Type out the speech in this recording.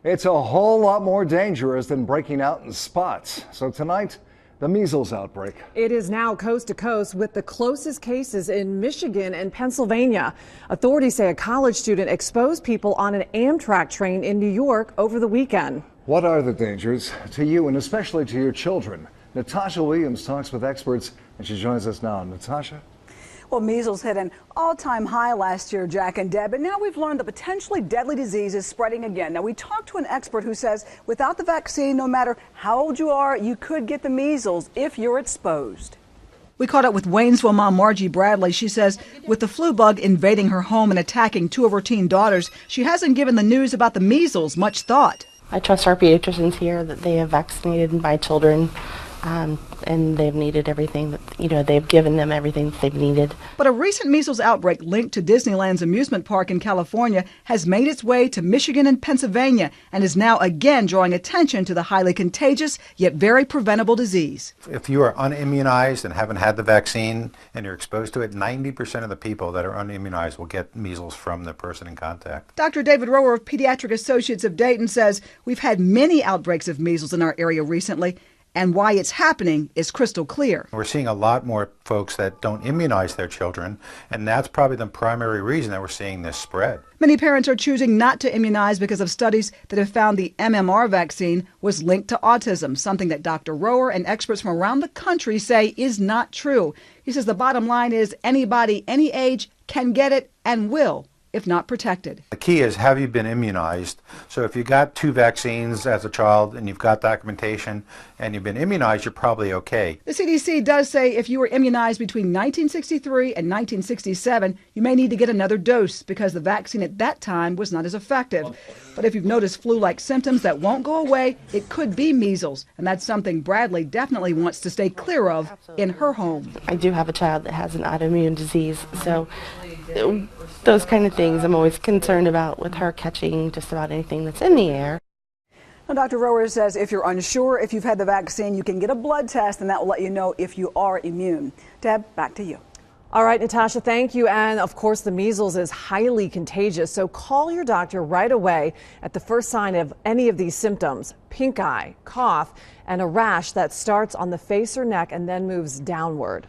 It's a whole lot more dangerous than breaking out in spots. So tonight, the measles outbreak. It is now coast to coast with the closest cases in Michigan and Pennsylvania. Authorities say a college student exposed people on an Amtrak train in New York over the weekend. What are the dangers to you and especially to your children? Natasha Williams talks with experts and she joins us now. Natasha? Well, measles hit an all-time high last year, Jack and Deb, and now we've learned the potentially deadly disease is spreading again. Now, we talked to an expert who says without the vaccine, no matter how old you are, you could get the measles if you're exposed. We caught up with Waynesville mom Margie Bradley. She says with the flu bug invading her home and attacking two of her teen daughters, she hasn't given the news about the measles much thought. I trust our pediatricians here that they have vaccinated my children. And they've needed everything that, they've given them everything that they've needed. But a recent measles outbreak linked to Disneyland's amusement park in California has made its way to Michigan and Pennsylvania and is now again drawing attention to the highly contagious yet very preventable disease. If you are unimmunized and haven't had the vaccine and you're exposed to it, 90% of the people that are unimmunized will get measles from the person in contact. Dr. David Roer of Pediatric Associates of Dayton says we've had many outbreaks of measles in our area recently. And why it's happening is crystal clear. We're seeing a lot more folks that don't immunize their children, and that's probably the primary reason that we're seeing this spread. Many parents are choosing not to immunize because of studies that have found the MMR vaccine was linked to autism, something that Dr. Roer and experts from around the country say is not true. He says the bottom line is anybody, any age, can get it and will, if not protected. The key is, have you been immunized? So if you got 2 vaccines as a child and you've got documentation and you've been immunized, you're probably okay. The CDC does say if you were immunized between 1963 and 1967, you may need to get another dose because the vaccine at that time was not as effective. But if you've noticed flu-like symptoms that won't go away, it could be measles. And that's something Bradley definitely wants to stay clear of in her home. I do have a child that has an autoimmune disease, so those kind of things I'm always concerned about with her catching just about anything that's in the air. Now, Dr. Roer says if you're unsure if you've had the vaccine, you can get a blood test and that will let you know if you are immune. Deb, back to you. All right, Natasha, thank you. And of course, the measles is highly contagious, so call your doctor right away at the first sign of any of these symptoms: pink eye, cough, and a rash that starts on the face or neck and then moves downward.